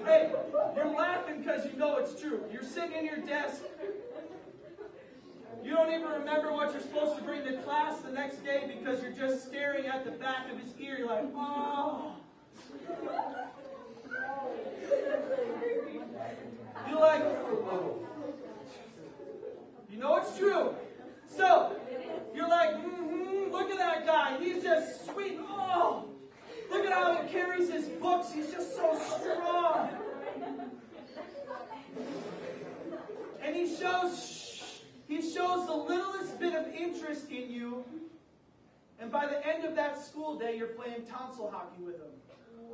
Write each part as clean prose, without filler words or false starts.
Hey, you're laughing because you know it's true. You're sitting in your desk. You don't even remember what you're supposed to bring to class the next day because you're just staring at the back of his ear. You're like, oh. You're like, you know it's true. So, you're like, look at that guy. He's just sweet. Oh, look at how he carries his books. He's just so strong. And he shows the littlest bit of interest in you. And by the end of that school day, you're playing tonsil hockey with him.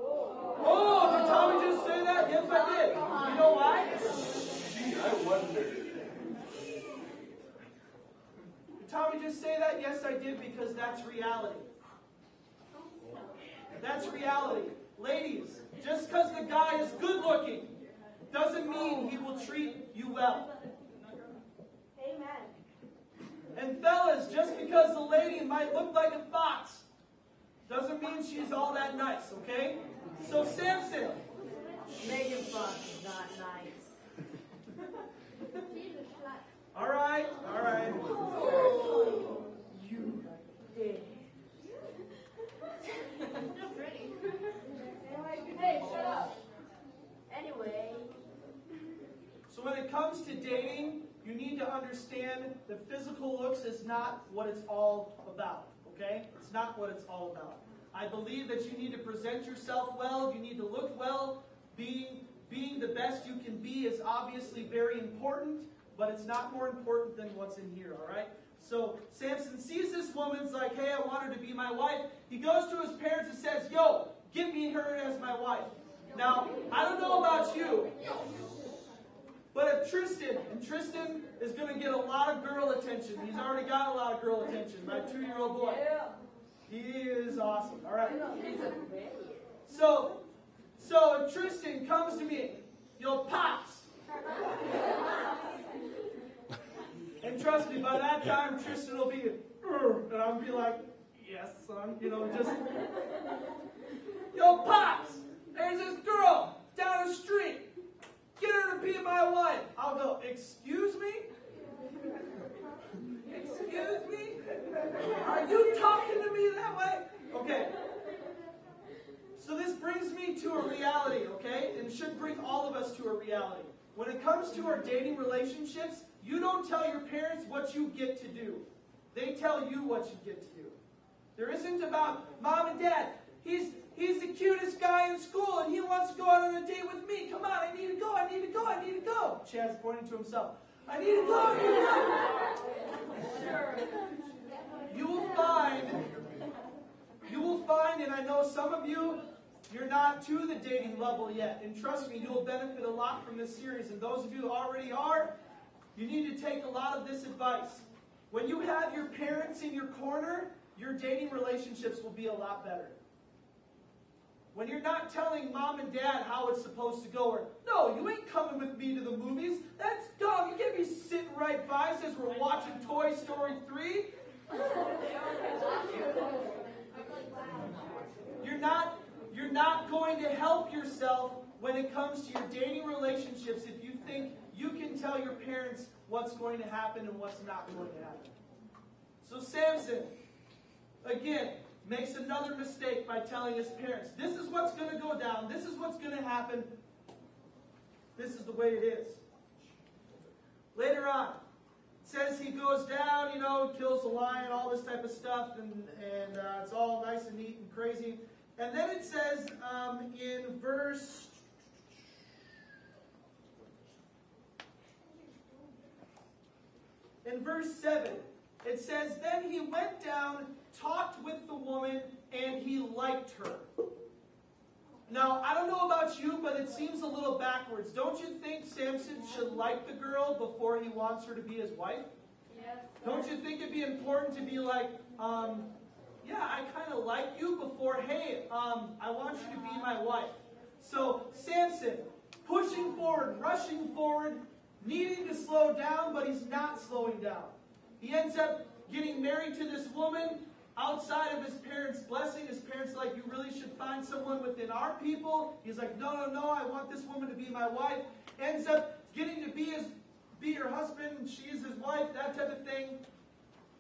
Oh, did Tommy just say that? Yes, I did. You know why? I wonder. Did Tommy just say that? Yes, I did, because that's reality. That's reality. Ladies, just because the guy is good looking doesn't mean he will treat you well. Amen. And fellas, just because the lady might look like a fox doesn't mean she's all that nice, okay? So Samson. Making fun is not nice. All right. You did. Pretty. Hey, shut up. Anyway. So when it comes to dating, you need to understand that physical looks is not what it's all about, okay? It's not what it's all about. I believe that you need to present yourself well, you need to look well. Being the best you can be is obviously very important, but it's not more important than what's in here, all right? So Samson sees this woman's like, hey, I want her to be my wife. He goes to his parents and says, yo, give me her as my wife. Now, I don't know about you, but if Tristan is going to get a lot of girl attention. He's already got a lot of girl attention, my 2-year-old boy. He is awesome, all right? So if Tristan comes to me, Pops. And trust me, by that time, Tristan will be, and I'll be like, yes, son, just, Pops, there's this girl down the street. Get her to be my wife. I'll go, excuse me? Excuse me? Are you talking to me that way? Okay. So this brings me to a reality, okay? And it should bring all of us to a reality. When it comes to our dating relationships, you don't tell your parents what you get to do. They tell you what you get to do. There isn't about, Mom and Dad, he's the cutest guy in school and he wants to go out on a date with me. Come on, I need to go. Chad's pointing to himself. I need to go. You will find, and I know some of you, you're not to the dating level yet. And trust me, you'll benefit a lot from this series. And those of you who already are, you need to take a lot of this advice. When you have your parents in your corner, your dating relationships will be a lot better. When you're not telling Mom and Dad how it's supposed to go, or, no, you ain't coming with me to the movies. That's dumb. You can't be sitting right by us as we're watching Toy Story 3. You're not going to help yourself when it comes to your dating relationships if you think you can tell your parents what's going to happen and what's not going to happen. So Samson, again, makes another mistake by telling his parents, this is what's going to go down, this is what's going to happen, this is the way it is. Later on, it says he goes down, kills the lion, all this type of stuff, and it's all nice and neat and crazy. And then it says in verse 7, it says, then he went down, talked with the woman, and he liked her. Now, I don't know about you, but it seems a little backwards. Don't you think Samson should like the girl before he wants her to be his wife? Yes. Don't you think it'd be important to be like, yeah, I kind of like you before, hey, I want you to be my wife. So Samson, pushing forward, rushing forward, needing to slow down, but he's not slowing down. He ends up getting married to this woman. outside of his parents' blessing, his parents are like, you really should find someone within our people. He's like, no, no, no, I want this woman to be my wife. Ends up getting to be her husband, she is his wife, that type of thing.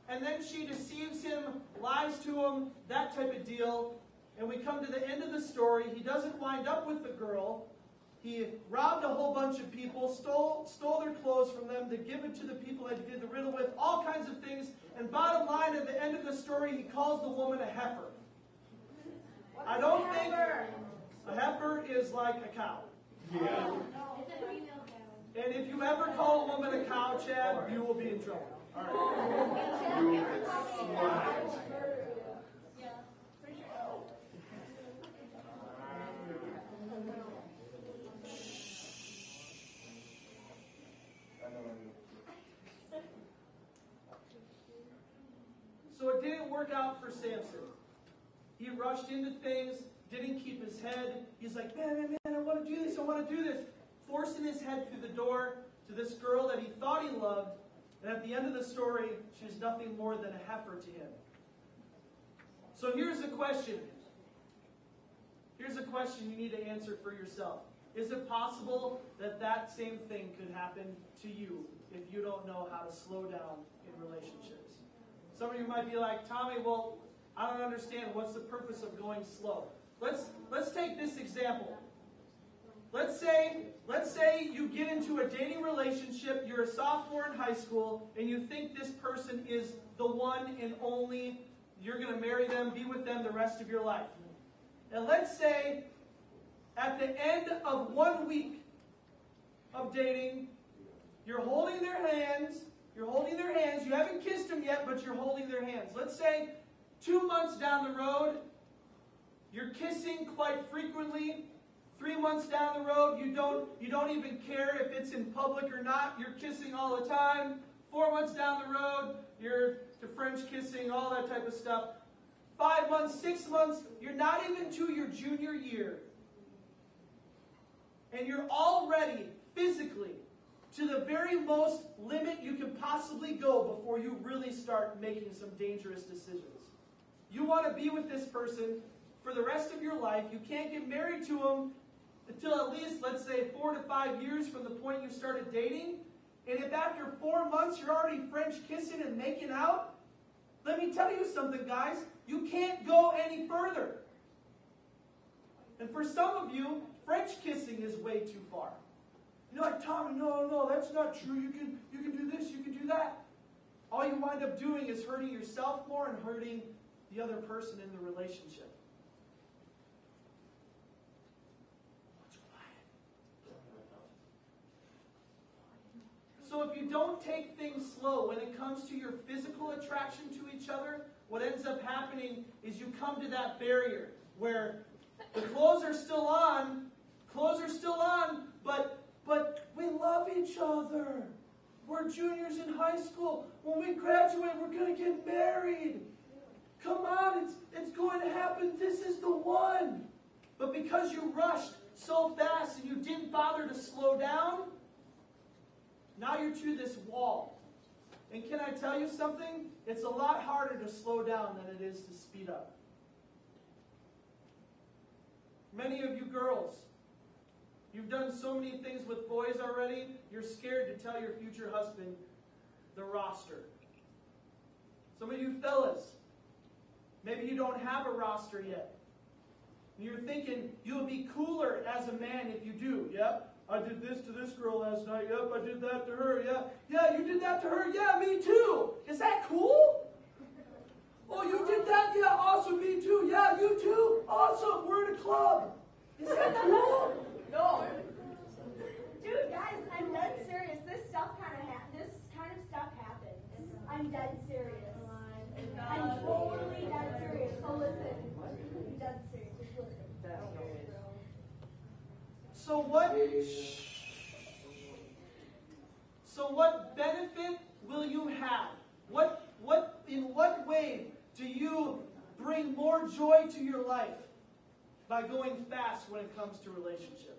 And then she deceives him, lies to him, that type of deal. And we come to the end of the story. He doesn't wind up with the girl. He robbed a whole bunch of people, stole their clothes from them to give it to the people that he did the riddle with, all kinds of things. And bottom line, at the end of the story, he calls the woman a heifer. I don't think a heifer is like a cow. Yeah. And if you ever call a woman a cow, Chad, you will be in trouble. All right. You get slimed. So it didn't work out for Samson. He rushed into things, didn't keep his head. He's like, man, I want to do this, I want to do this. Forcing his head through the door to this girl that he thought he loved. And at the end of the story, she's nothing more than a heifer to him. So here's the question. Here's a question you need to answer for yourself. Is it possible that that same thing could happen to you if you don't know how to slow down in relationships? Some of you might be like, Tommy, well, I don't understand. What's the purpose of going slow? Let's take this example. Let's say you get into a dating relationship, you're a sophomore in high school, and you think this person is the one and only, you're going to marry them, be with them the rest of your life. And let's say at the end of 1 week of dating, you're holding their hands, you haven't kissed them yet, but you're holding their hands. Let's say 2 months down the road, you're kissing quite frequently. 3 months down the road, you don't even care if it's in public or not. You're kissing all the time. 4 months down the road, you're to French kissing, all that type of stuff. 5 months, 6 months, you're not even to your junior year. And you're already physically to the very most limit you can possibly go before you really start making some dangerous decisions. You want to be with this person for the rest of your life. You can't get married to them until at least, let's say, 4 to 5 years from the point you started dating. And if after 4 months you're already French kissing and making out, let me tell you something, guys. You can't go any further. And for some of you, French kissing is way too far. You're like, Tommy, no, that's not true. You can do this, you can do that. All you wind up doing is hurting yourself more and hurting the other person in the relationship. So if you don't take things slow when it comes to your physical attraction to each other, what ends up happening is you come to that barrier where the clothes are still on, but we love each other. We're juniors in high school. When we graduate, we're going to get married. Come on, it's going to happen. This is the one. But because you rushed so fast and you didn't bother to slow down, now you're to this wall. And can I tell you something? It's a lot harder to slow down than it is to speed up. Many of you girls, you've done so many things with boys already, you're scared to tell your future husband the roster. Some of you fellas, maybe you don't have a roster yet. And you're thinking you'll be cooler as a man if you do. Yep. I did this to this girl last night. Yep, I did that to her. Yeah, you did that to her. Yeah, me too. Is that cool? Oh, you did that? Yeah, awesome. Me too. Yeah, you too. Awesome. We're in a club. Is that cool? No. Dude, guys, I'm dead serious. This kind of stuff happens. I'm dead serious. I'm totally dead serious. So listen. I'm dead serious. Just listen. So what benefit will you have? In what way do you bring more joy to your life by going fast when it comes to relationships?